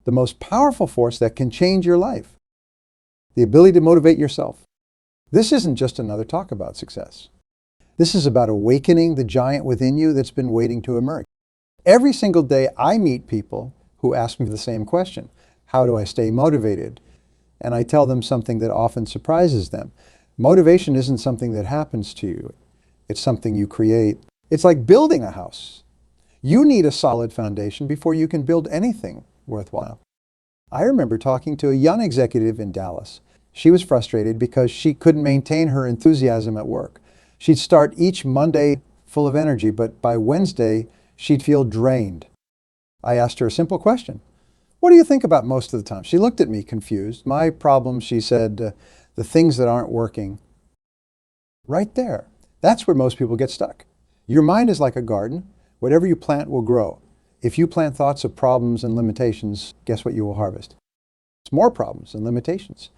the most powerful force that can change your life. The ability to motivate yourself. This isn't just another talk about success. This is about awakening the giant within you that's been waiting to emerge. Every single day I meet people who ask me the same question. How do I stay motivated? And I tell them something that often surprises them. Motivation isn't something that happens to you. It's something you create. It's like building a house. You need a solid foundation before you can build anything worthwhile. I remember talking to a young executive in Dallas. She was frustrated because she couldn't maintain her enthusiasm at work. She'd start each Monday full of energy, but by Wednesday, she'd feel drained. I asked her a simple question. What do you think about most of the time? She looked at me confused. My problem, she said, the things that aren't working. Right there. That's where most people get stuck. Your mind is like a garden. Whatever you plant will grow. If you plant thoughts of problems and limitations, guess what you will harvest? It's more problems and limitations.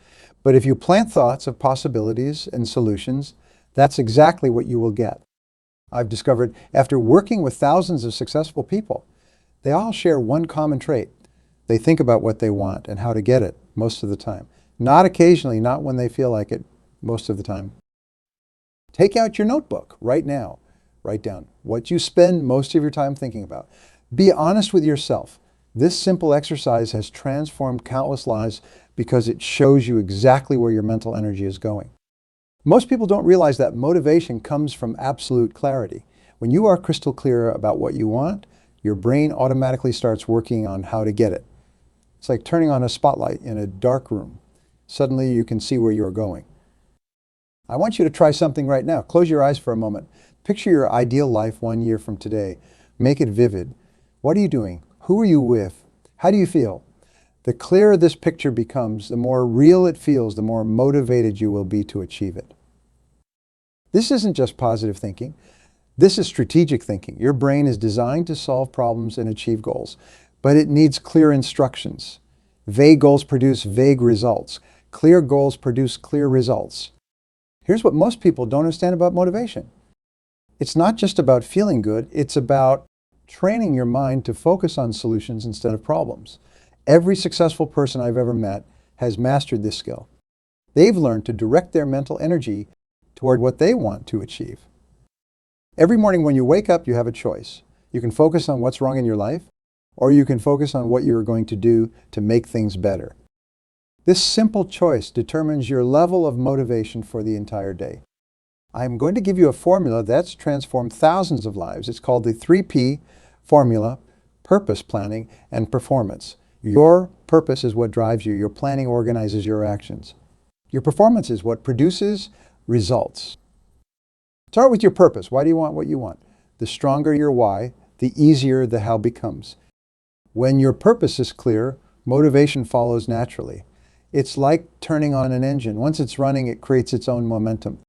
But if you plant thoughts of possibilities and solutions, that's exactly what you will get. I've discovered after working with thousands of successful people, they all share one common trait. They think about what they want and how to get it most of the time. Not occasionally, not when they feel like it, most of the time. Take out your notebook right now. Write down what you spend most of your time thinking about. Be honest with yourself. This simple exercise has transformed countless lives because it shows you exactly where your mental energy is going. Most people don't realize that motivation comes from absolute clarity. When you are crystal clear about what you want, your brain automatically starts working on how to get it. It's like turning on a spotlight in a dark room. Suddenly you can see where you're going. I want you to try something right now. Close your eyes for a moment. Picture your ideal life 1 year from today. Make it vivid. What are you doing? Who are you with? How do you feel? The clearer this picture becomes, the more real it feels, the more motivated you will be to achieve it. This isn't just positive thinking. This is strategic thinking. Your brain is designed to solve problems and achieve goals, but it needs clear instructions. Vague goals produce vague results. Clear goals produce clear results. Here's what most people don't understand about motivation. It's not just about feeling good, it's about training your mind to focus on solutions instead of problems. Every successful person I've ever met has mastered this skill. They've learned to direct their mental energy toward what they want to achieve. Every morning when you wake up, you have a choice. You can focus on what's wrong in your life, or you can focus on what you're going to do to make things better. This simple choice determines your level of motivation for the entire day. I'm going to give you a formula that's transformed thousands of lives. It's called the 3P formula: purpose, planning, and performance. Your purpose is what drives you. Your planning organizes your actions. Your performance is what produces results. Start with your purpose. Why do you want what you want? The stronger your why, the easier the how becomes. When your purpose is clear, motivation follows naturally. It's like turning on an engine. Once it's running, it creates its own momentum.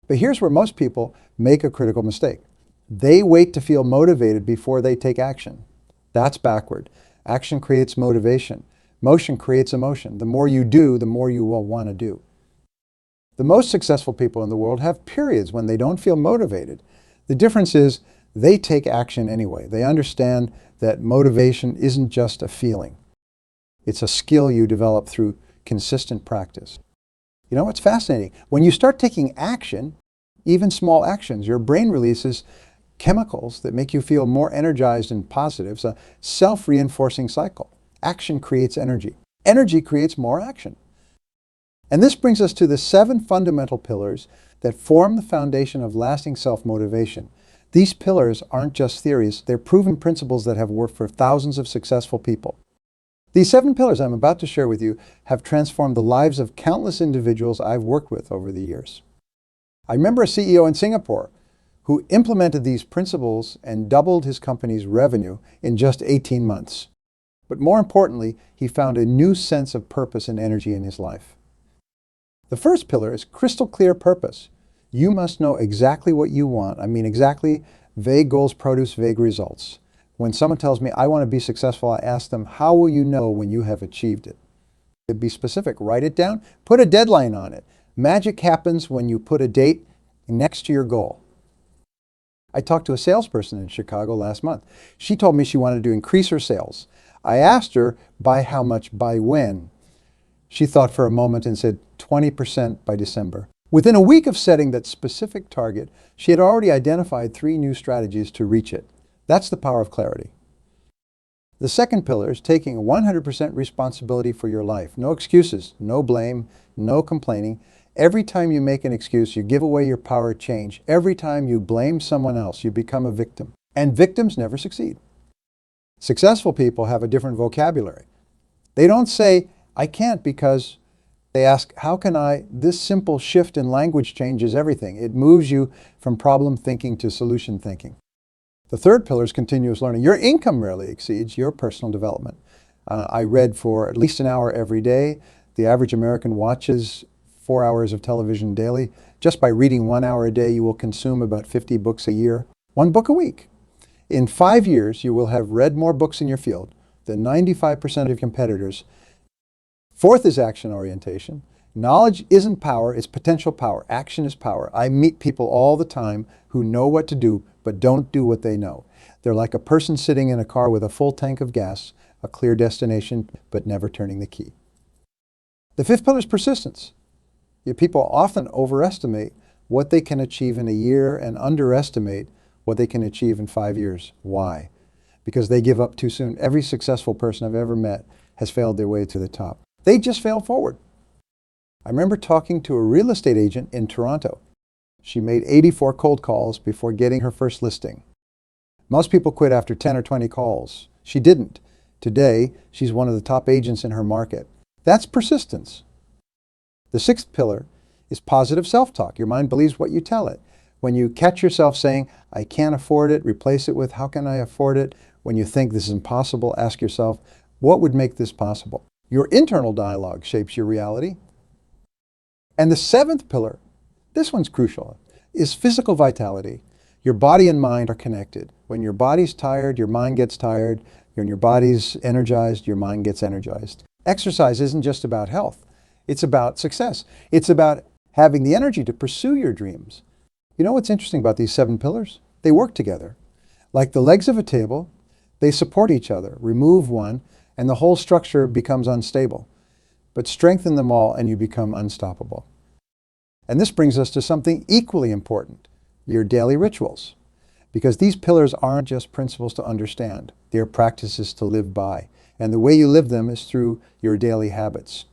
But here's where most people make a critical mistake. They wait to feel motivated before they take action. That's backward. Action creates motivation. Motion creates emotion. The more you do, the more you will want to do. The most successful people in the world have periods when they don't feel motivated. The difference is they take action anyway. They understand that motivation isn't just a feeling. It's a skill you develop through consistent practice. You know what's fascinating? When you start taking action, even small actions, your brain releases chemicals that make you feel more energized and positive. It's a self-reinforcing cycle. Action creates energy. Energy creates more action. And this brings us to the 7 fundamental pillars that form the foundation of lasting self-motivation. These pillars aren't just theories, they're proven principles that have worked for thousands of successful people. These 7 pillars I'm about to share with you have transformed the lives of countless individuals I've worked with over the years. I remember a CEO in Singapore who implemented these principles and doubled his company's revenue in just 18 months. But more importantly, he found a new sense of purpose and energy in his life. The first pillar is crystal clear purpose. You must know exactly what you want. I mean exactly. Vague goals produce vague results. When someone tells me, I want to be successful, I ask them, how will you know when you have achieved it? Be specific. Write it down. Put a deadline on it. Magic happens when you put a date next to your goal. I talked to a salesperson in Chicago last month. She told me she wanted to increase her sales. I asked her, by how much, by when? She thought for a moment and said 20% by December. Within a week of setting that specific target, she had already identified 3 new strategies to reach it. That's the power of clarity. The second pillar is taking 100% responsibility for your life. No excuses, no blame, no complaining. Every time you make an excuse, you give away your power of change. Every time you blame someone else, you become a victim. And victims never succeed. Successful people have a different vocabulary. They don't say, I can't, because they ask, how can I? This simple shift in language changes everything. It moves you from problem thinking to solution thinking. The third pillar is continuous learning. Your income rarely exceeds your personal development. I read for at least an hour every day. The average American watches 4 hours of television daily. Just by reading 1 hour a day, you will consume about 50 books a year, 1 book a week. In 5 years, you will have read more books in your field than 95% of your competitors. Fourth is action orientation. Knowledge isn't power, it's potential power. Action is power. I meet people all the time who know what to do, but don't do what they know. They're like a person sitting in a car with a full tank of gas, a clear destination, but never turning the key. The fifth pillar is persistence. People often overestimate what they can achieve in a year and underestimate what they can achieve in 5 years. Why? Because they give up too soon. Every successful person I've ever met has failed their way to the top. They just fail forward. I remember talking to a real estate agent in Toronto. She made 84 cold calls before getting her first listing. Most people quit after 10 or 20 calls. She didn't. Today, she's one of the top agents in her market. That's persistence. The sixth pillar is positive self-talk. Your mind believes what you tell it. When you catch yourself saying, I can't afford it, replace it with, how can I afford it? When you think this is impossible, ask yourself, what would make this possible? Your internal dialogue shapes your reality. And the seventh pillar, this one's crucial, is physical vitality. Your body and mind are connected. When your body's tired, your mind gets tired. When your body's energized, your mind gets energized. Exercise isn't just about health. It's about success. It's about having the energy to pursue your dreams. You know what's interesting about these 7 pillars? They work together. Like the legs of a table, they support each other. Remove one, and the whole structure becomes unstable. But strengthen them all, and you become unstoppable. And this brings us to something equally important, your daily rituals. Because these pillars aren't just principles to understand. They're practices to live by. And the way you live them is through your daily habits.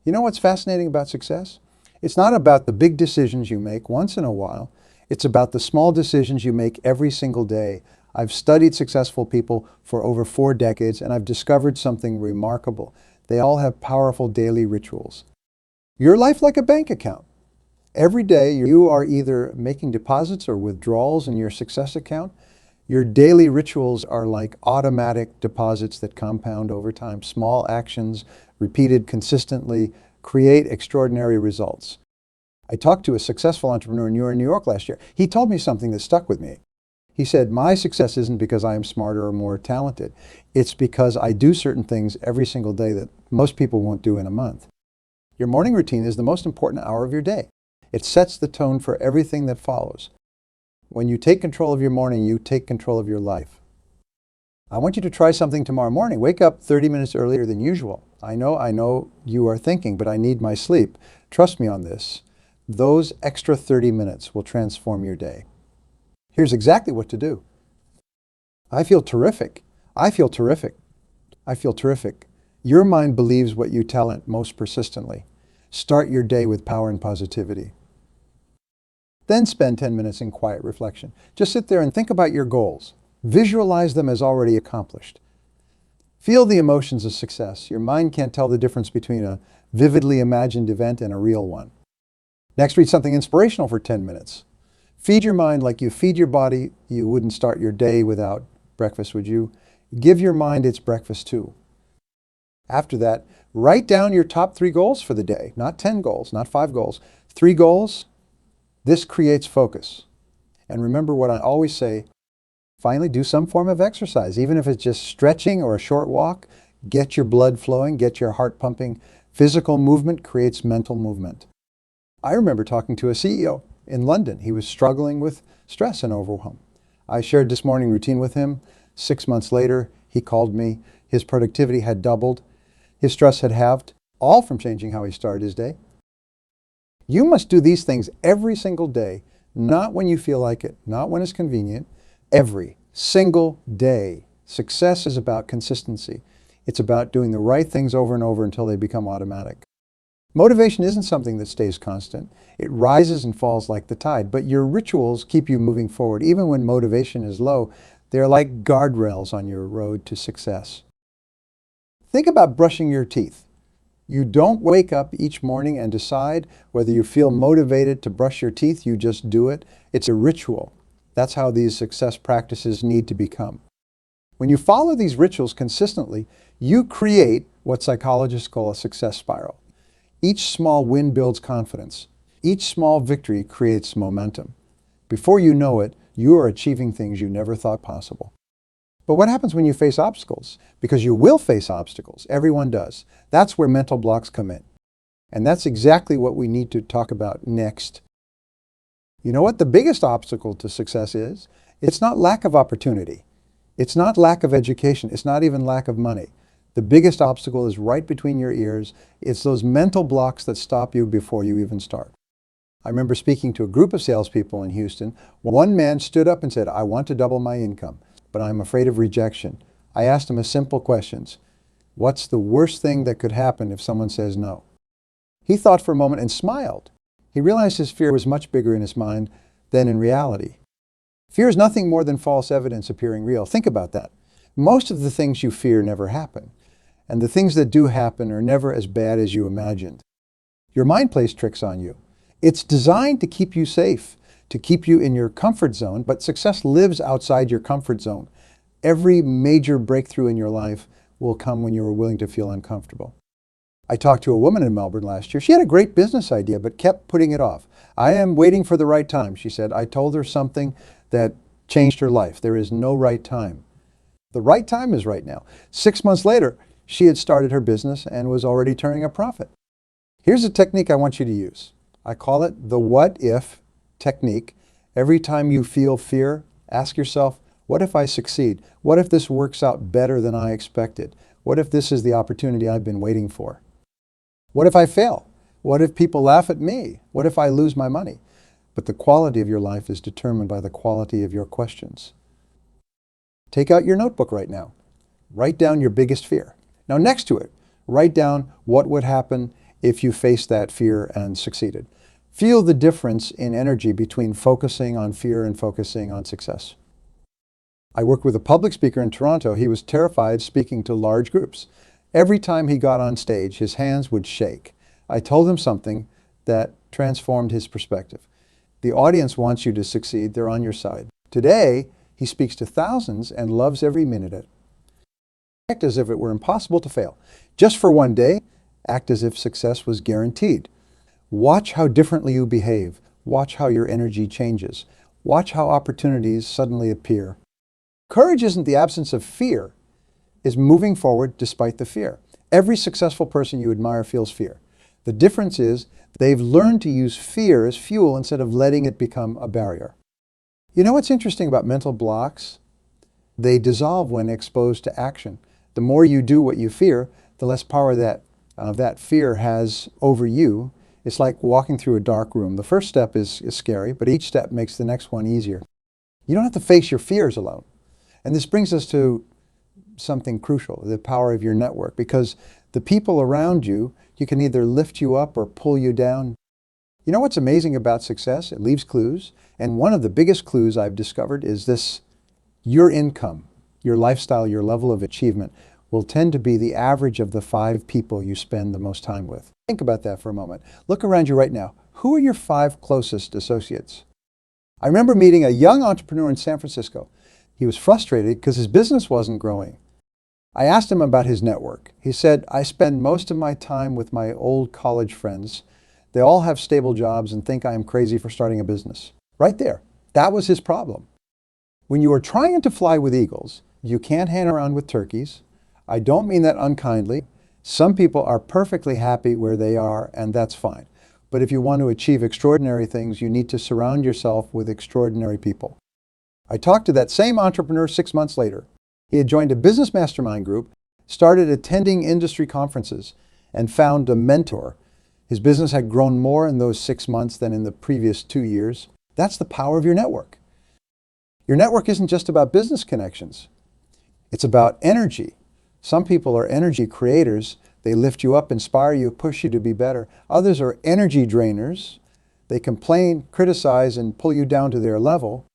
You know what's fascinating about success? It's not about the big decisions you make once in a while. It's about the small decisions you make every single day. I've studied successful people for over 4 decades, and I've discovered something remarkable. They all have powerful daily rituals. Your life like a bank account. Every day you are either making deposits or withdrawals in your success account. Your daily rituals are like automatic deposits that compound over time. Small actions repeated consistently create extraordinary results. I talked to a successful entrepreneur in New York last year. He told me something that stuck with me. He said, my success isn't because I am smarter or more talented. It's because I do certain things every single day that most people won't do in a month. Your morning routine is the most important hour of your day. It sets the tone for everything that follows. When you take control of your morning, you take control of your life. I want you to try something tomorrow morning. Wake up 30 minutes earlier than usual. I know you are thinking, but I need my sleep. Trust me on this. Those extra 30 minutes will transform your day. Here's exactly what to do. I feel terrific. I feel terrific. I feel terrific. Your mind believes what you tell it most persistently. Start your day with power and positivity. Then spend 10 minutes in quiet reflection. Just sit there and think about your goals. Visualize them as already accomplished. Feel the emotions of success. Your mind can't tell the difference between a vividly imagined event and a real one. Next, read something inspirational for 10 minutes. Feed your mind like you feed your body. You wouldn't start your day without breakfast, would you? Give your mind its breakfast too. After that, write down your top 3 goals for the day. Not 10 goals, not 5 goals. 3 goals. This creates focus. And remember what I always say, finally do some form of exercise. Even if it's just stretching or a short walk, get your blood flowing, get your heart pumping. Physical movement creates mental movement. I remember talking to a CEO in London. He was struggling with stress and overwhelm. I shared this morning routine with him. 6 months later, he called me. His productivity had doubled. His stress had halved, all from changing how he started his day. You must do these things every single day, not when you feel like it, not when it's convenient, every single day. Success is about consistency. It's about doing the right things over and over until they become automatic. Motivation isn't something that stays constant. It rises and falls like the tide, but your rituals keep you moving forward. Even when motivation is low, they're like guardrails on your road to success. Think about brushing your teeth. You don't wake up each morning and decide whether you feel motivated to brush your teeth. You just do it. It's a ritual. That's how these success practices need to become. When you follow these rituals consistently, you create what psychologists call a success spiral. Each small win builds confidence. Each small victory creates momentum. Before you know it, you are achieving things you never thought possible. But what happens when you face obstacles? Because you will face obstacles. Everyone does. That's where mental blocks come in. And that's exactly what we need to talk about next. You know what the biggest obstacle to success is? It's not lack of opportunity. It's not lack of education. It's not even lack of money. The biggest obstacle is right between your ears. It's those mental blocks that stop you before you even start. I remember speaking to a group of salespeople in Houston. One man stood up and said, "I want to double my income, but I'm afraid of rejection." I asked him a simple question. What's the worst thing that could happen if someone says no? He thought for a moment and smiled. He realized his fear was much bigger in his mind than in reality. Fear is nothing more than false evidence appearing real. Think about that. Most of the things you fear never happen. And the things that do happen are never as bad as you imagined. Your mind plays tricks on you. It's designed to keep you safe, to keep you in your comfort zone, but success lives outside your comfort zone. Every major breakthrough in your life will come when you are willing to feel uncomfortable. I talked to a woman in Melbourne last year. She had a great business idea, but kept putting it off. "I am waiting for the right time," she said. I told her something that changed her life. There is no right time. The right time is right now. 6 months later, she had started her business and was already turning a profit. Here's a technique I want you to use. I call it the what if technique. Every time you feel fear, ask yourself, what if I succeed? What if this works out better than I expected? What if this is the opportunity I've been waiting for? What if I fail? What if people laugh at me? What if I lose my money? But the quality of your life is determined by the quality of your questions. Take out your notebook right now. Write down your biggest fear. Now next to it, write down what would happen if you faced that fear and succeeded. Feel the difference in energy between focusing on fear and focusing on success. I worked with a public speaker in Toronto. He was terrified speaking to large groups. Every time he got on stage, his hands would shake. I told him something that transformed his perspective. The audience wants you to succeed. They're on your side. Today, he speaks to thousands and loves every minute of it. Act as if it were impossible to fail. Just for one day, act as if success was guaranteed. Watch how differently you behave. Watch how your energy changes. Watch how opportunities suddenly appear. Courage isn't the absence of fear. It's moving forward despite the fear. Every successful person you admire feels fear. The difference is they've learned to use fear as fuel instead of letting it become a barrier. You know what's interesting about mental blocks? They dissolve when exposed to action. The more you do what you fear, the less power that fear has over you. It's like walking through a dark room. The first step is scary, but each step makes the next one easier. You don't have to face your fears alone. And this brings us to something crucial, the power of your network, because the people around you, you can either lift you up or pull you down. You know what's amazing about success? It leaves clues. And one of the biggest clues I've discovered is this: your income, your lifestyle, your level of achievement will tend to be the average of the 5 people you spend the most time with. Think about that for a moment. Look around you right now. Who are your 5 closest associates? I remember meeting a young entrepreneur in San Francisco. He was frustrated because his business wasn't growing. I asked him about his network. He said, "I spend most of my time with my old college friends. They all have stable jobs and think I am crazy for starting a business." Right there. That was his problem. When you are trying to fly with eagles, you can't hang around with turkeys. I don't mean that unkindly. Some people are perfectly happy where they are, and that's fine. But if you want to achieve extraordinary things, you need to surround yourself with extraordinary people. I talked to that same entrepreneur 6 months later. He had joined a business mastermind group, started attending industry conferences, and found a mentor. His business had grown more in those 6 months than in the previous 2 years. That's the power of your network. Your network isn't just about business connections. It's about energy. Some people are energy creators. They lift you up, inspire you, push you to be better. Others are energy drainers. They complain, criticize, and pull you down to their level.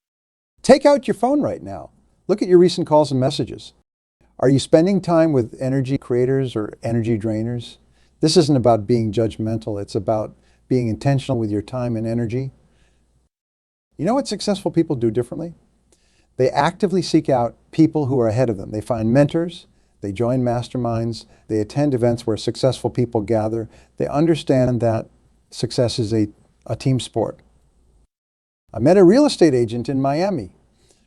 Take out your phone right now. Look at your recent calls and messages. Are you spending time with energy creators or energy drainers? This isn't about being judgmental. It's about being intentional with your time and energy. You know what successful people do differently? They actively seek out people who are ahead of them. They find mentors. They join masterminds. They attend events where successful people gather. They understand that success is a team sport. I met a real estate agent in Miami.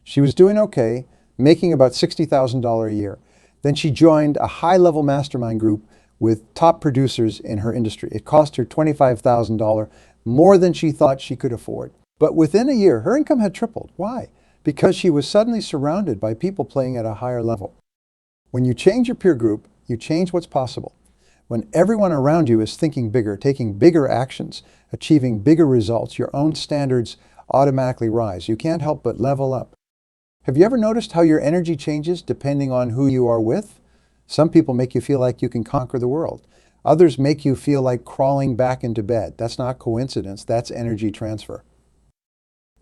She was doing okay, making about $60,000 a year. Then she joined a high-level mastermind group with top producers in her industry. It cost her $25,000, more than she thought she could afford. But within a year, her income had tripled. Why? Because she was suddenly surrounded by people playing at a higher level. When you change your peer group, you change what's possible. When everyone around you is thinking bigger, taking bigger actions, achieving bigger results, your own standards automatically rise. You can't help but level up. Have you ever noticed how your energy changes depending on who you are with? Some people make you feel like you can conquer the world. Others make you feel like crawling back into bed. That's not coincidence, that's energy transfer.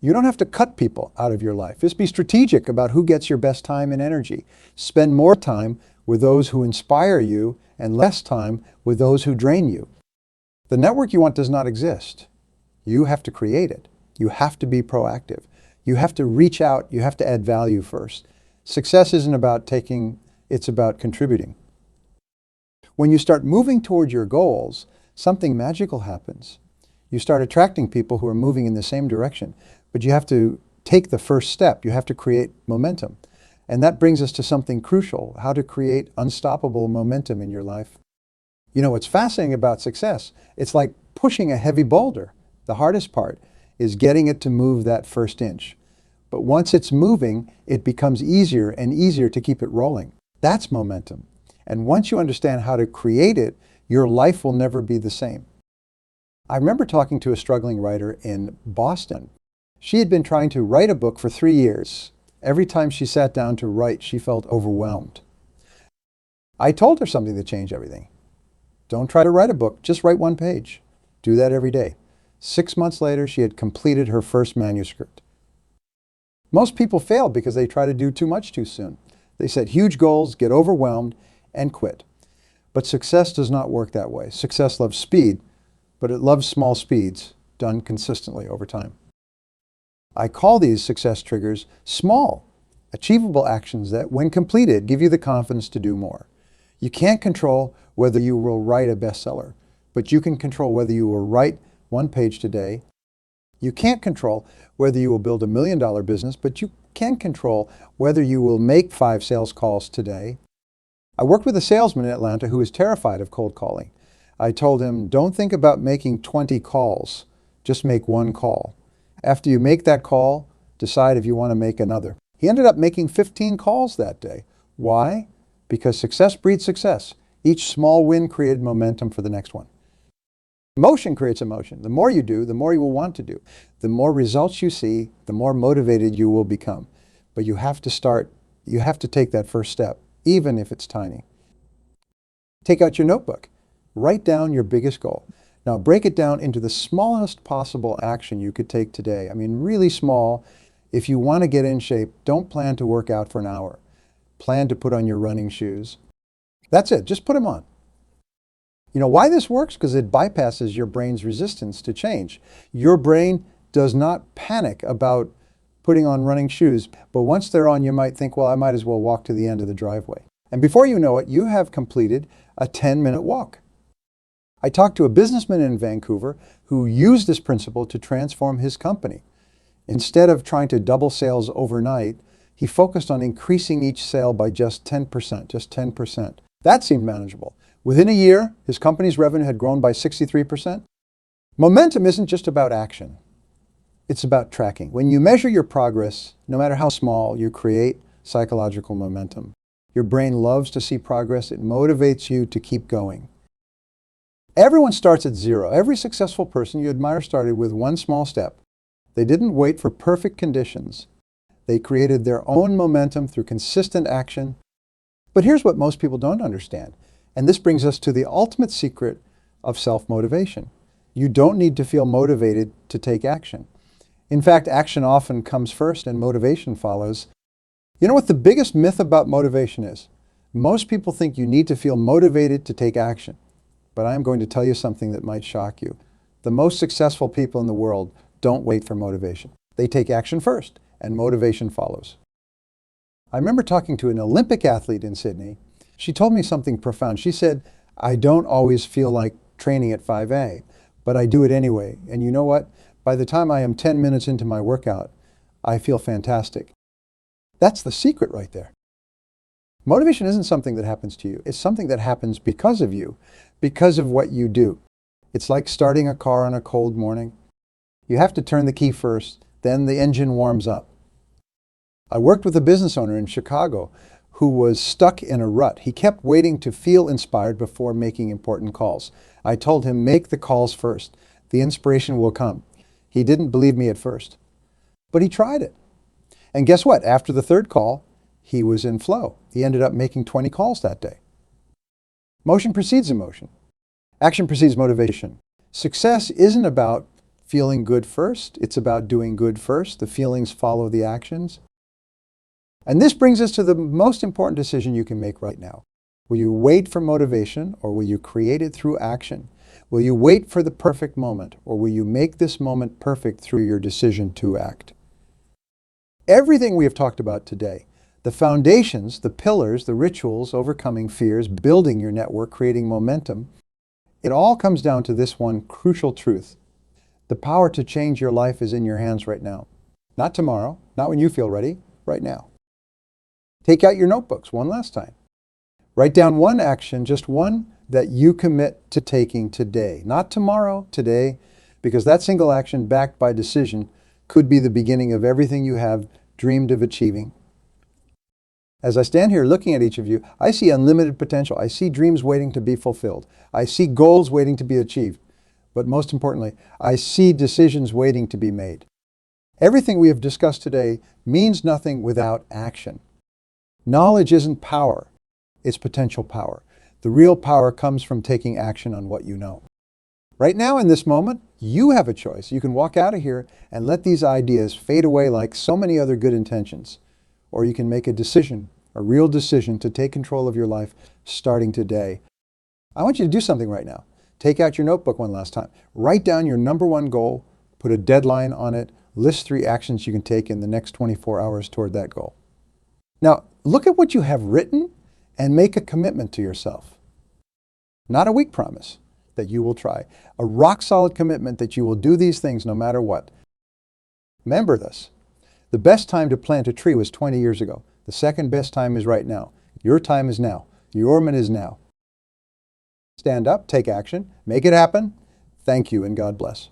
You don't have to cut people out of your life. Just be strategic about who gets your best time and energy. Spend more time with those who inspire you and less time with those who drain you. The network you want does not exist. You have to create it. You have to be proactive. You have to reach out. You have to add value first. Success isn't about taking, it's about contributing. When you start moving toward your goals, something magical happens. You start attracting people who are moving in the same direction, but you have to take the first step. You have to create momentum. And that brings us to something crucial, how to create unstoppable momentum in your life. You know, what's fascinating about success, it's like pushing a heavy boulder. The hardest part is getting it to move that first inch. But once it's moving, it becomes easier and easier to keep it rolling. That's momentum. And once you understand how to create it, your life will never be the same. I remember talking to a struggling writer in Boston. She had been trying to write a book for 3 years. Every time she sat down to write, she felt overwhelmed. I told her something that changed everything. Don't try to write a book, just write 1 page. Do that every day. 6 months later, she had completed her first manuscript. Most people fail because they try to do too much too soon. They set huge goals, get overwhelmed, and quit. But success does not work that way. Success loves speed, but it loves small speeds done consistently over time. I call these success triggers small, achievable actions that, when completed, give you the confidence to do more. You can't control whether you will write a bestseller, but you can control whether you will write 1 page today. You can't control whether you will build $1 million business, but you can control whether you will make 5 sales calls today. I worked with a salesman in Atlanta who was terrified of cold calling. I told him, don't think about making 20 calls, just make 1 call. After you make that call, decide if you want to make another. He ended up making 15 calls that day. Why? Because success breeds success. Each small win created momentum for the next one. Motion creates emotion. The more you do, the more you will want to do. The more results you see, the more motivated you will become. But you have to take that first step, even if it's tiny. Take out your notebook. Write down your biggest goal. Now break it down into the smallest possible action you could take today. I mean, really small. If you want to get in shape, don't plan to work out for an hour. Plan to put on your running shoes. That's it. Just put them on. You know why this works? Because it bypasses your brain's resistance to change. Your brain does not panic about putting on running shoes, but once they're on, you might think, well, I might as well walk to the end of the driveway. And before you know it, you have completed a 10-minute walk. I talked to a businessman in Vancouver who used this principle to transform his company. Instead of trying to double sales overnight, he focused on increasing each sale by just 10%, just 10%. That seemed manageable. Within a year, his company's revenue had grown by 63%. Momentum isn't just about action. It's about tracking. When you measure your progress, no matter how small, you create psychological momentum. Your brain loves to see progress. It motivates you to keep going. Everyone starts at zero. Every successful person you admire started with one small step. They didn't wait for perfect conditions. They created their own momentum through consistent action. But here's what most people don't understand. And this brings us to the ultimate secret of self-motivation. You don't need to feel motivated to take action. In fact, action often comes first and motivation follows. You know what the biggest myth about motivation is? Most people think you need to feel motivated to take action. But I'm going to tell you something that might shock you. The most successful people in the world don't wait for motivation. They take action first, and motivation follows. I remember talking to an Olympic athlete in Sydney. She told me something profound. She said, I don't always feel like training at 5A, but I do it anyway. And you know what? By the time I am 10 minutes into my workout, I feel fantastic. That's the secret right there. Motivation isn't something that happens to you. It's something that happens because of you, because of what you do. It's like starting a car on a cold morning. You have to turn the key first, then the engine warms up. I worked with a business owner in Chicago who was stuck in a rut. He kept waiting to feel inspired before making important calls. I told him, make the calls first. The inspiration will come. He didn't believe me at first, but he tried it. And guess what? After the third call, he was in flow. He ended up making 20 calls that day. Motion precedes emotion. Action precedes motivation. Success isn't about feeling good first. It's about doing good first. The feelings follow the actions. And this brings us to the most important decision you can make right now. Will you wait for motivation, or will you create it through action? Will you wait for the perfect moment, or will you make this moment perfect through your decision to act? Everything we have talked about today, the foundations, the pillars, the rituals, overcoming fears, building your network, creating momentum, it all comes down to this one crucial truth. The power to change your life is in your hands right now. Not tomorrow, not when you feel ready, right now. Take out your notebooks one last time. Write down one action, just one, that you commit to taking today. Not tomorrow, today, because that single action backed by decision could be the beginning of everything you have dreamed of achieving. As I stand here looking at each of you, I see unlimited potential. I see dreams waiting to be fulfilled. I see goals waiting to be achieved. But most importantly, I see decisions waiting to be made. Everything we have discussed today means nothing without action. Knowledge isn't power, it's potential power. The real power comes from taking action on what you know. Right now, in this moment, you have a choice. You can walk out of here and let these ideas fade away like so many other good intentions. Or you can make a decision, a real decision to take control of your life starting today. I want you to do something right now. Take out your notebook one last time. Write down your number one goal, put a deadline on it, list 3 actions you can take in the next 24 hours toward that goal. Now, look at what you have written and make a commitment to yourself. Not a weak promise that you will try. A rock-solid commitment that you will do these things no matter what. Remember this. The best time to plant a tree was 20 years ago. The second best time is right now. Your time is now. Your moment is now. Stand up, take action, make it happen. Thank you, and God bless.